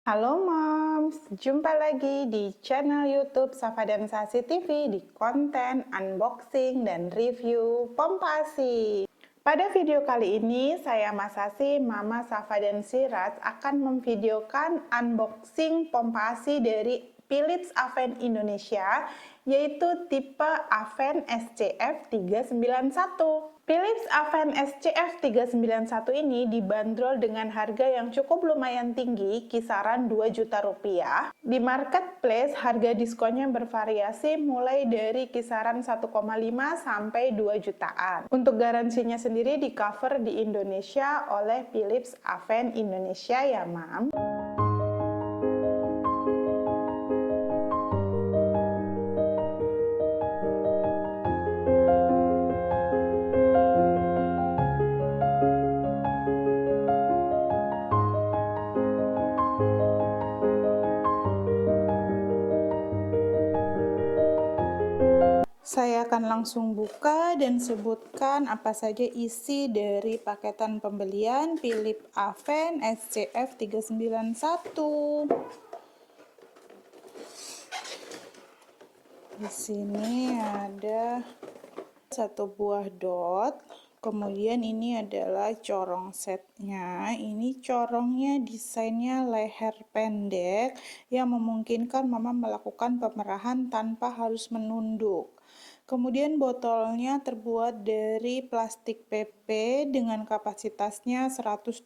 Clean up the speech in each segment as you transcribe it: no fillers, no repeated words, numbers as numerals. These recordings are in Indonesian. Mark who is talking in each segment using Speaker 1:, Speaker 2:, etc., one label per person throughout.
Speaker 1: Halo Moms, jumpa lagi di channel YouTube Safa dan Sasi TV di konten unboxing dan review pompa ASI. Pada video kali ini, saya Mas Sasi, Mama Safa dan Siraj akan memvideokan unboxing pompa ASI dari Philips Avent Indonesia, yaitu tipe Avent SCF 391. Philips Avent SCF 391 ini dibanderol dengan harga yang cukup lumayan tinggi, kisaran 2 juta rupiah. Di marketplace, harga diskonnya bervariasi mulai dari kisaran 1,5 sampai 2 jutaan. Untuk garansinya sendiri di cover di Indonesia oleh Philips Avent Indonesia ya, Mam. Saya akan langsung buka dan sebutkan apa saja isi dari paketan pembelian Philips Avent SCF 391. Di sini ada satu buah dot. Kemudian ini adalah corong setnya. Ini corongnya desainnya leher pendek yang memungkinkan Mama melakukan pemerahan tanpa harus menunduk. Kemudian botolnya terbuat dari plastik PP dengan kapasitasnya 125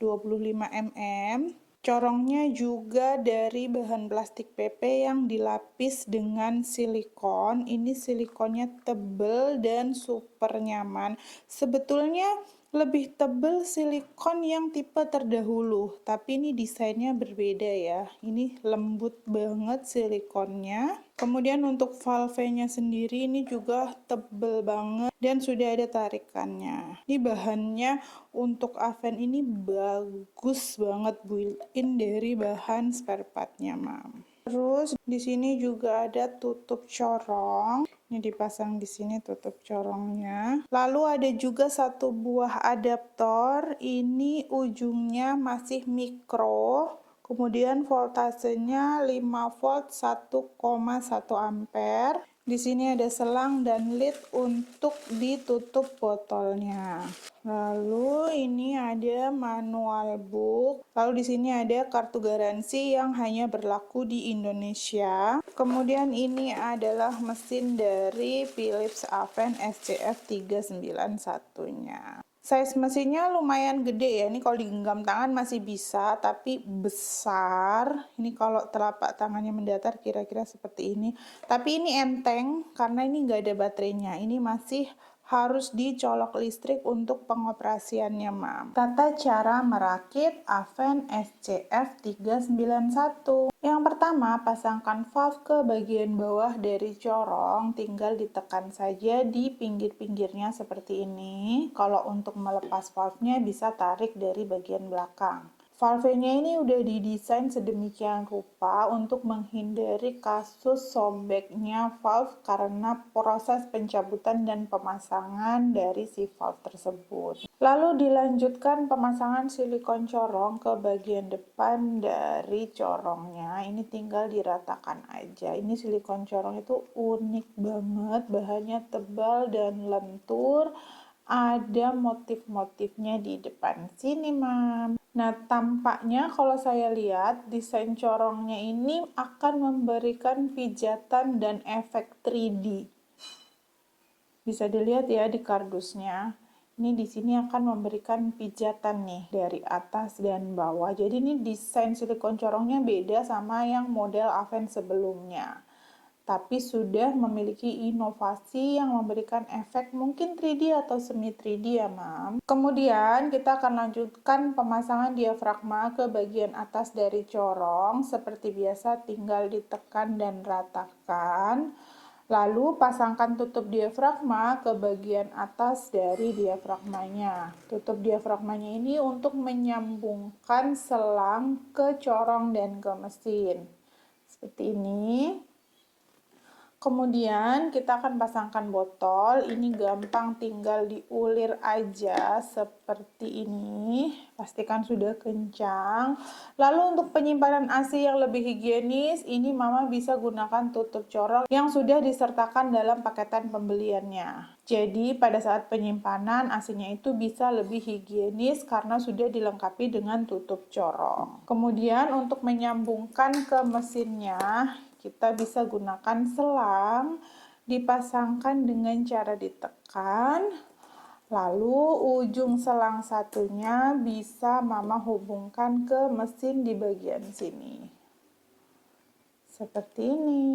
Speaker 1: ml. Corongnya juga dari bahan plastik PP yang dilapis dengan silikon. Ini silikonnya tebal dan super nyaman. Sebetulnya lebih tebal silikon yang tipe terdahulu, tapi ini desainnya berbeda ya. Ini lembut banget silikonnya. Kemudian untuk valve-nya sendiri ini juga tebal banget dan sudah ada tarikannya. Ini bahannya untuk Avent ini bagus banget, built-in dari bahan spare part-nya, Mam. Terus di sini juga ada tutup corong. Ini dipasang di sini tutup corongnya. Lalu ada juga satu buah adaptor. Ini ujungnya masih mikro. Kemudian voltasenya 5 volt 1,1 ampere. Di sini ada selang dan lid untuk ditutup botolnya. Lalu ini ada manual book. Lalu di sini ada kartu garansi yang hanya berlaku di Indonesia. Kemudian ini adalah mesin dari Philips Avent SCF 391-nya. Size mesinnya lumayan gede ya, ini kalau digenggam tangan masih bisa, tapi besar. Ini kalau telapak tangannya mendatar kira-kira seperti ini. Tapi ini enteng karena ini nggak ada baterainya. Ini masih harus dicolok listrik untuk pengoperasiannya, Mam. Tata cara merakit Avent SCF 391. Yang pertama, pasangkan valve ke bagian bawah dari corong, tinggal ditekan saja di pinggir-pinggirnya seperti ini. Kalau untuk melepas valve-nya bisa tarik dari bagian belakang. Valve-nya ini udah didesain sedemikian rupa untuk menghindari kasus sobeknya valve karena proses pencabutan dan pemasangan dari si valve tersebut. Lalu dilanjutkan pemasangan silikon corong ke bagian depan dari corongnya. Ini tinggal diratakan aja. Ini silikon corong itu unik banget, bahannya tebal dan lentur. Ada motif-motifnya di depan sini, Mam. Nah, tampaknya kalau saya lihat desain corongnya ini akan memberikan pijatan dan efek 3D. Bisa dilihat ya di kardusnya. Ini di sini akan memberikan pijatan nih dari atas dan bawah. Jadi ini desain silikon corongnya beda sama yang model Avent sebelumnya. Tapi sudah memiliki inovasi yang memberikan efek mungkin 3D atau semi 3D ya, Mam. Kemudian kita akan lanjutkan pemasangan diafragma ke bagian atas dari corong. Seperti biasa tinggal ditekan dan ratakan. Lalu pasangkan tutup diafragma ke bagian atas dari diafragmanya. Tutup diafragmanya ini untuk menyambungkan selang ke corong dan ke mesin. Seperti ini. Kemudian kita akan pasangkan botol. Ini gampang, tinggal diulir aja seperti ini. Pastikan sudah kencang. Lalu untuk penyimpanan ASI yang lebih higienis, ini Mama bisa gunakan tutup corong yang sudah disertakan dalam paketan pembeliannya. Jadi pada saat penyimpanan ASI-nya itu bisa lebih higienis karena sudah dilengkapi dengan tutup corong. Kemudian untuk menyambungkan ke mesinnya, kita bisa gunakan selang, dipasangkan dengan cara ditekan, lalu ujung selang satunya bisa Mama hubungkan ke mesin di bagian sini. Seperti ini.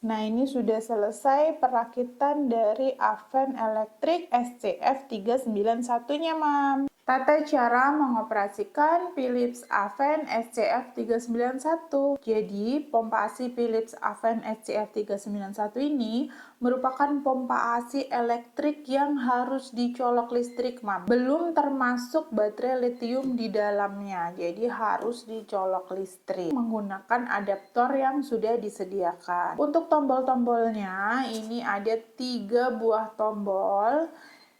Speaker 1: Nah, ini sudah selesai perakitan dari oven elektrik SCF 391-nya, Mam. Tata cara mengoperasikan Philips Oven SCF 391. Jadi, pompa ASI Philips Oven SCF 391 ini merupakan pompa ASI elektrik yang harus dicolok listrik, Mam. Belum termasuk baterai lithium di dalamnya. Jadi, harus dicolok listrik menggunakan adaptor yang sudah disediakan. Untuk tombol-tombolnya, ini ada 3 buah tombol.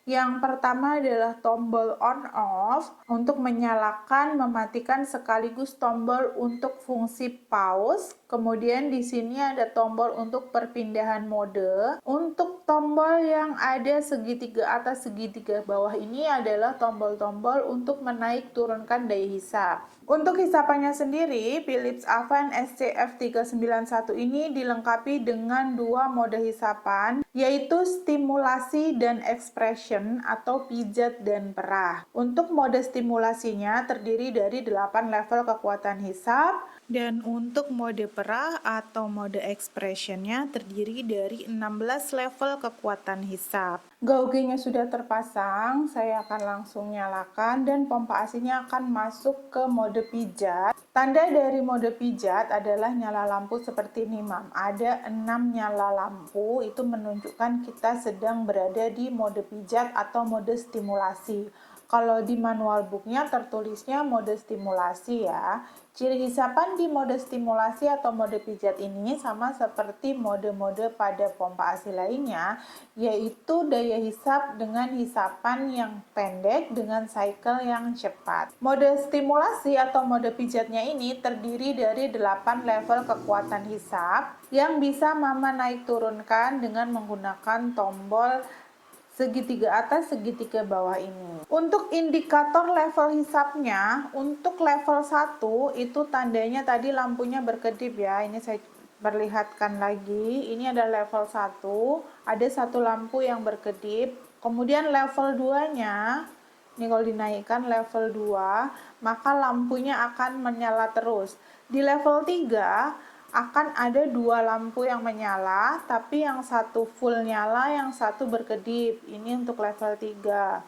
Speaker 1: Yang pertama adalah tombol on off untuk menyalakan, mematikan sekaligus tombol untuk fungsi pause. Kemudian di sini ada tombol untuk perpindahan mode. Untuk tombol yang ada segitiga atas segitiga bawah ini adalah tombol-tombol untuk menaik turunkan daya hisap. Untuk hisapannya sendiri, Philips Oven SCF 391 ini dilengkapi dengan 2 mode hisapan, yaitu stimulasi dan expression atau pijat dan perah. Untuk mode stimulasinya terdiri dari 8 level kekuatan hisap, dan untuk mode perah atau mode expressionnya terdiri dari 16 level kekuatan hisap. Gauge-nya sudah terpasang, saya akan langsung nyalakan dan pompa ASI-nya akan masuk ke mode pijat. Tanda dari mode pijat adalah nyala lampu seperti ini, Mam. Ada 6 nyala lampu, itu menunjukkan kita sedang berada di mode pijat atau mode stimulasi. Kalau di manual booknya tertulisnya mode stimulasi ya. Ciri hisapan di mode stimulasi atau mode pijat ini sama seperti mode-mode pada pompa ASI lainnya, yaitu daya hisap dengan hisapan yang pendek dengan cycle yang cepat. Mode stimulasi atau mode pijatnya ini terdiri dari 8 level kekuatan hisap yang bisa Mama naik turunkan dengan menggunakan tombol segitiga atas, segitiga bawah ini. Untuk indikator level hisapnya, untuk level 1 itu tandanya tadi lampunya berkedip ya. Ini saya perlihatkan lagi. Ini ada level 1, ada satu lampu yang berkedip. Kemudian level 2-nya, ini kalau dinaikkan level 2, maka lampunya akan menyala terus. Di level 3, akan ada 2 lampu yang menyala, tapi yang satu full nyala, yang satu berkedip. Ini untuk level 3.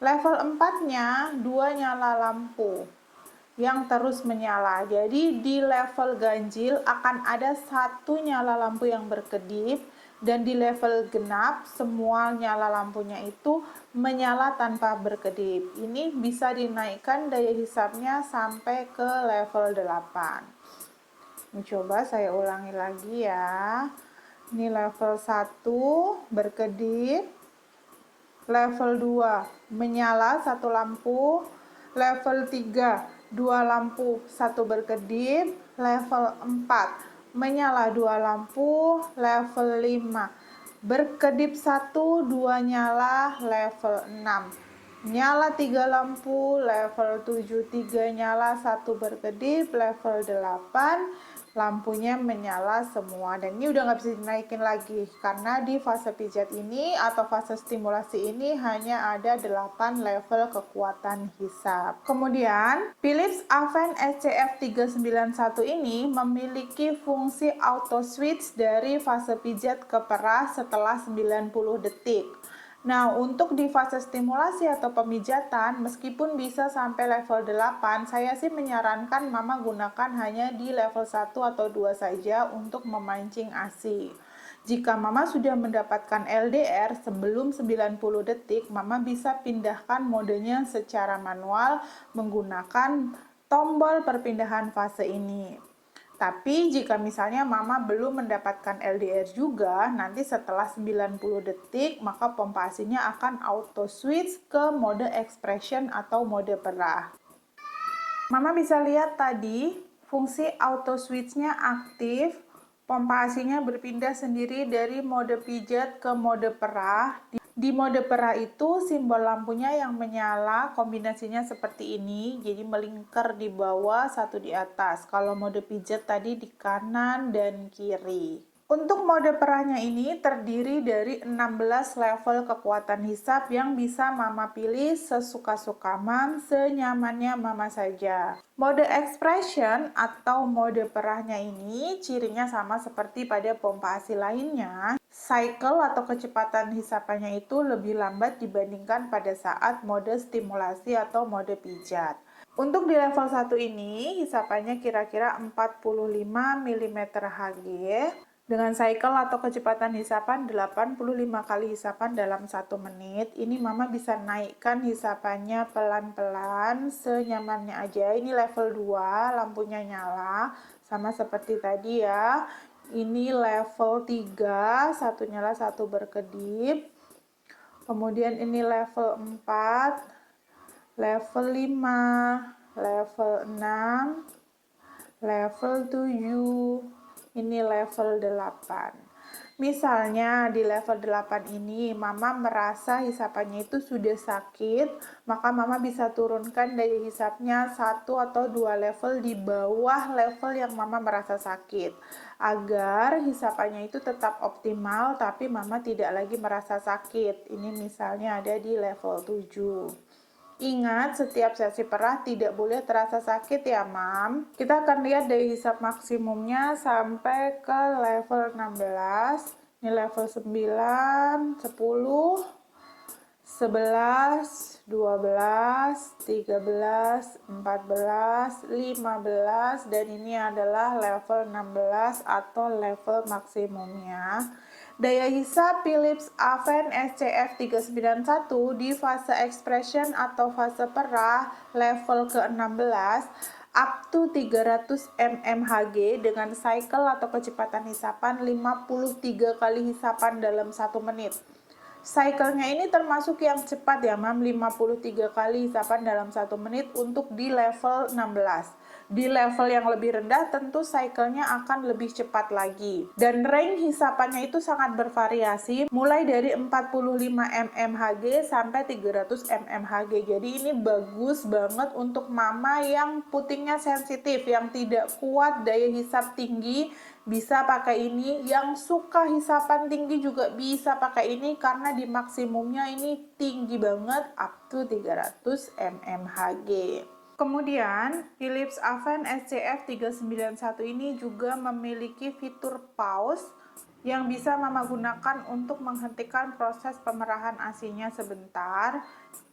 Speaker 1: Level 4-nya 2 nyala lampu yang terus menyala. Jadi di level ganjil akan ada 1 nyala lampu yang berkedip, dan di level genap semua nyala lampunya itu menyala tanpa berkedip. Ini bisa dinaikkan daya hisapnya sampai ke level 8. Coba saya ulangi lagi ya. Ini level 1 berkedip, level 2 menyala 1 lampu, level 3 2 lampu 1 berkedip, level 4 menyala 2 lampu, level 5 berkedip 1 2 nyala, level 6 nyala 3 lampu, level 7 3 nyala 1 berkedip, level 8 lampunya menyala semua. Dan ini udah nggak bisa dinaikin lagi karena di fase pijat ini atau fase stimulasi ini hanya ada 8 level kekuatan hisap. Kemudian Philips Oven SCF 391 ini memiliki fungsi auto switch dari fase pijat ke perah setelah 90 detik. Nah, untuk di fase stimulasi atau pemijatan, meskipun bisa sampai level 8, saya sih menyarankan Mama gunakan hanya di level 1 atau 2 saja untuk memancing ASI. Jika Mama sudah mendapatkan LDR sebelum 90 detik, Mama bisa pindahkan modenya secara manual menggunakan tombol perpindahan fase ini. Tapi jika misalnya Mama belum mendapatkan LDR juga, nanti setelah 90 detik, maka pompa ASINnya akan auto switch ke mode expression atau mode perah. Mama bisa lihat tadi, fungsi auto switch-nya aktif, pompa ASINnya berpindah sendiri dari mode pijat ke mode perah. Di mode perah itu simbol lampunya yang menyala kombinasinya seperti ini, jadi melingkar di bawah satu di atas. Kalau mode pijat tadi di kanan dan kiri. Untuk mode perahnya ini terdiri dari 16 level kekuatan hisap yang bisa Mama pilih sesuka-suka Mam, senyamannya Mama saja. Mode expression atau mode perahnya ini cirinya sama seperti pada pompa ASI lainnya. Cycle atau kecepatan hisapannya itu lebih lambat dibandingkan pada saat mode stimulasi atau mode pijat. Untuk di level 1 ini, hisapannya kira-kira 45 mm Hg dengan cycle atau kecepatan hisapan 85 kali hisapan dalam 1 menit. Ini Mama bisa naikkan hisapannya pelan-pelan, senyamannya aja. Ini level 2, lampunya nyala, sama seperti tadi ya. Ini level 3, satu nyala, satu berkedip. Kemudian ini level 4, level 5, level 6, level 7, ini level 8. Misalnya di level 8 ini Mama merasa hisapannya itu sudah sakit, maka Mama bisa turunkan daya hisapnya 1 atau 2 level di bawah level yang Mama merasa sakit, agar hisapannya itu tetap optimal tapi Mama tidak lagi merasa sakit. Ini misalnya ada di level 7. Ingat, setiap sesi perah tidak boleh terasa sakit ya, Mam. Kita akan lihat daya hisap maksimumnya sampai ke level 16. Ini level 9, 10, 11, 12, 13, 14, 15, dan ini adalah level 16 atau level maksimumnya. Daya hisap Philips Avent SCF 391 di fase expression atau fase perah level ke-16 up to 300 mmHg dengan cycle atau kecepatan hisapan 53 kali hisapan dalam 1 menit. Cycle-nya ini termasuk yang cepat ya, Mam, 53 kali hisapan dalam 1 menit untuk di level 16. Di level yang lebih rendah tentu cycle-nya akan lebih cepat lagi. Dan range hisapannya itu sangat bervariasi, mulai dari 45 mmHg sampai 300 mmHg. Jadi ini bagus banget untuk mama yang putingnya sensitif, yang tidak kuat daya hisap tinggi, bisa pakai ini. Yang suka hisapan tinggi juga bisa pakai ini karena di maksimumnya ini tinggi banget, up to 300 mmHg. Kemudian, Philips Avent SCF 391 ini juga memiliki fitur pause yang bisa Mama gunakan untuk menghentikan proses pemerahan ASINnya sebentar.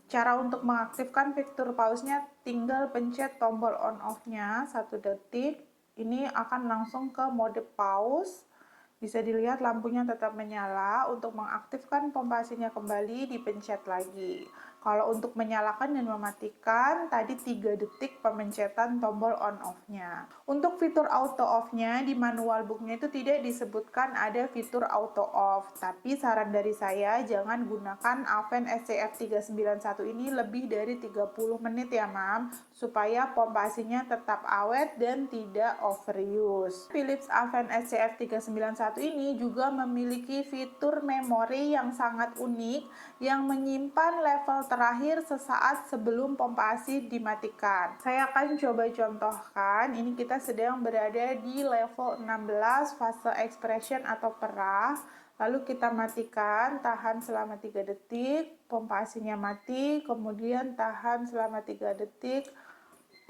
Speaker 1: Cara untuk mengaktifkan fitur pause-nya tinggal pencet tombol on off-nya 1 detik. Ini akan langsung ke mode pause. Bisa dilihat lampunya tetap menyala. Untuk mengaktifkan pompa ASINnya kembali, dipencet lagi. Kalau untuk menyalakan dan mematikan, tadi 3 detik pemencetan tombol on off-nya. Untuk fitur auto off-nya, di manual book-nya itu tidak disebutkan ada fitur auto off. Tapi saran dari saya, jangan gunakan Avent SCF 391 ini lebih dari 30 menit ya, Mam, supaya pompa ASINnya tetap awet dan tidak overuse. Philips Avent SCF 391 ini juga memiliki fitur memori yang sangat unik yang menyimpan level terakhir sesaat sebelum pompa ASI dimatikan. Saya akan coba contohkan. Ini kita sedang berada di level 16 fase expression atau perah. Lalu kita matikan, tahan selama 3 detik, pompa ASINnya mati, kemudian tahan selama 3 detik,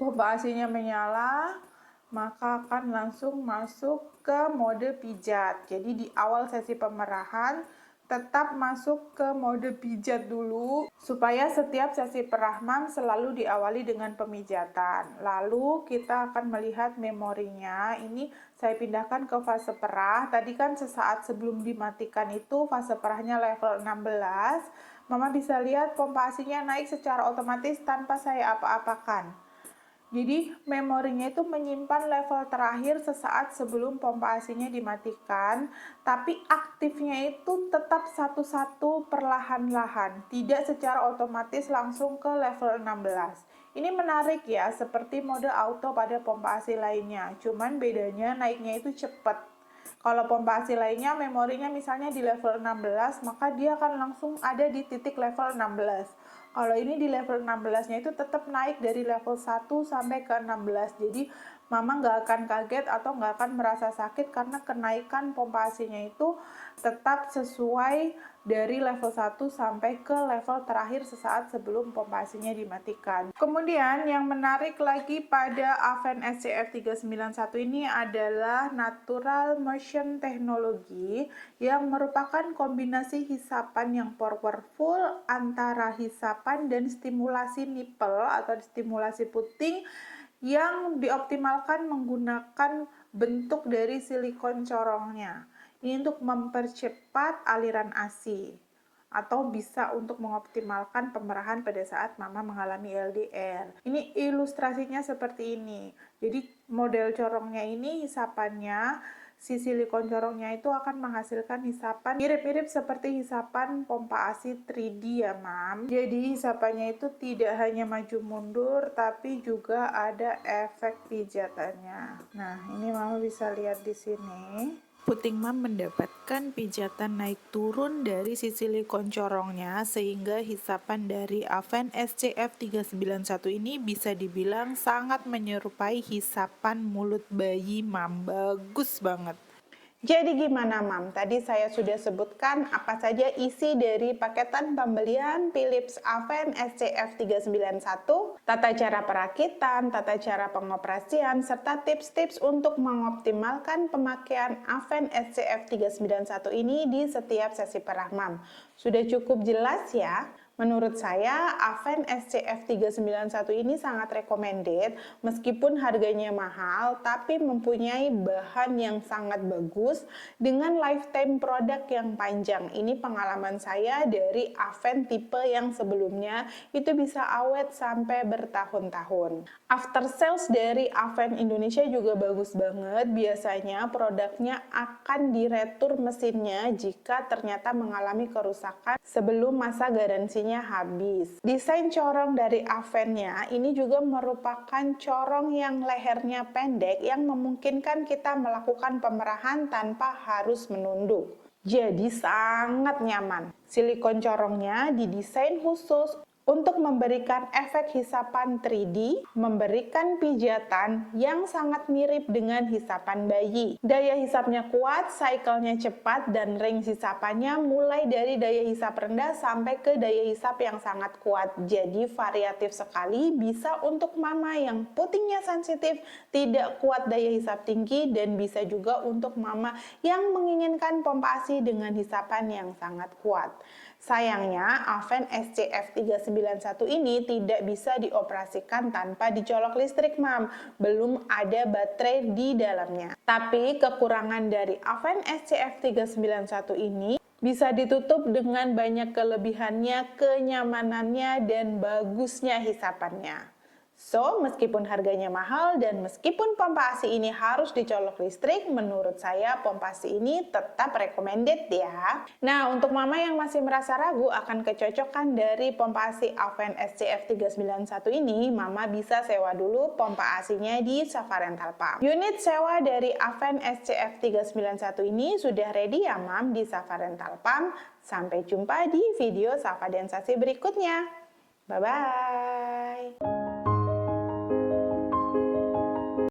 Speaker 1: pompa ASINnya menyala, maka akan langsung masuk ke mode pijat. Jadi di awal sesi pemerahan tetap masuk ke mode pijat dulu supaya setiap sesi perah Mam selalu diawali dengan pemijatan. Lalu kita akan melihat memorinya. Ini saya pindahkan ke fase perah. Tadi kan sesaat sebelum dimatikan itu fase perahnya level 16. Mama bisa lihat pompa ASINnya naik secara otomatis tanpa saya apa-apakan. Jadi memorinya itu menyimpan level terakhir sesaat sebelum pompa ASI-nya dimatikan, tapi aktifnya itu tetap satu-satu perlahan-lahan, tidak secara otomatis langsung ke level 16. Ini menarik ya, seperti mode auto pada pompa ASI lainnya, cuman bedanya naiknya itu cepat. Kalau pompa ASI lainnya memorinya misalnya di level 16, maka dia akan langsung ada di titik level 16. Kalau ini di level 16-nya itu tetap naik dari level 1 sampai ke 16. Jadi mama nggak akan kaget atau nggak akan merasa sakit karena kenaikan pompa ASI-nya itu tetap sesuai dari level 1 sampai ke level terakhir sesaat sebelum pompa ASI-nya dimatikan. Kemudian yang menarik lagi pada Aven SCF391 ini adalah Natural Motion Technology yang merupakan kombinasi hisapan yang powerful antara hisapan dan stimulasi nipple atau stimulasi puting yang dioptimalkan menggunakan bentuk dari silikon corongnya. Ini untuk mempercepat aliran ASI atau bisa untuk mengoptimalkan pemerahan pada saat mama mengalami LDR. Ini ilustrasinya seperti ini. Jadi model corongnya ini hisapannya, si silikon corongnya itu akan menghasilkan hisapan mirip-mirip seperti hisapan pompa ASI 3D ya mam. Jadi hisapannya itu tidak hanya maju mundur tapi juga ada efek pijatannya. Nah ini mama bisa lihat di sini. Puting mam mendapatkan pijatan naik turun dari si silikon corongnya sehingga hisapan dari Aven SCF391 ini bisa dibilang sangat menyerupai hisapan mulut bayi mam. Bagus banget. Jadi gimana mam? Tadi saya sudah sebutkan apa saja isi dari paketan pembelian Philips Aven SCF391, tata cara perakitan, tata cara pengoperasian, serta tips-tips untuk mengoptimalkan pemakaian Aven SCF391 ini di setiap sesi perah mam. Sudah cukup jelas ya? Menurut saya, Aven SCF391 ini sangat recommended meskipun harganya mahal tapi mempunyai bahan yang sangat bagus dengan lifetime produk yang panjang. Ini pengalaman saya dari Aven tipe yang sebelumnya itu bisa awet sampai bertahun-tahun. After sales dari Aven Indonesia juga bagus banget. Biasanya produknya akan diretur mesinnya jika ternyata mengalami kerusakan sebelum masa garansinya habis. Desain corong dari Aven-nya ini juga merupakan corong yang lehernya pendek yang memungkinkan kita melakukan pemerahan tanpa harus menunduk. Jadi sangat nyaman. Silikon corongnya didesain khusus untuk memberikan efek hisapan 3D, memberikan pijatan yang sangat mirip dengan hisapan bayi. Daya hisapnya kuat, cycle-nya cepat, dan range hisapannya mulai dari daya hisap rendah sampai ke daya hisap yang sangat kuat. Jadi variatif sekali, bisa untuk mama yang putingnya sensitif, tidak kuat daya hisap tinggi, dan bisa juga untuk mama yang menginginkan pompa ASI dengan hisapan yang sangat kuat. Sayangnya, Aven SCF391 ini tidak bisa dioperasikan tanpa dicolok listrik, mam. Belum ada baterai di dalamnya. Tapi kekurangan dari Aven SCF391 ini bisa ditutup dengan banyak kelebihannya, kenyamanannya, dan bagusnya hisapannya. So, meskipun harganya mahal dan meskipun pompa ASI ini harus dicolok listrik, menurut saya pompa ASI ini tetap recommended ya. Nah, untuk mama yang masih merasa ragu akan kecocokan dari pompa ASI Aven SCF391 ini, mama bisa sewa dulu pompa ASI-nya di Safa Rental Pump. Unit sewa dari Aven SCF391 ini sudah ready ya mam di Safa Rental Pump. Sampai jumpa di video Safa Densasi berikutnya. Bye-bye.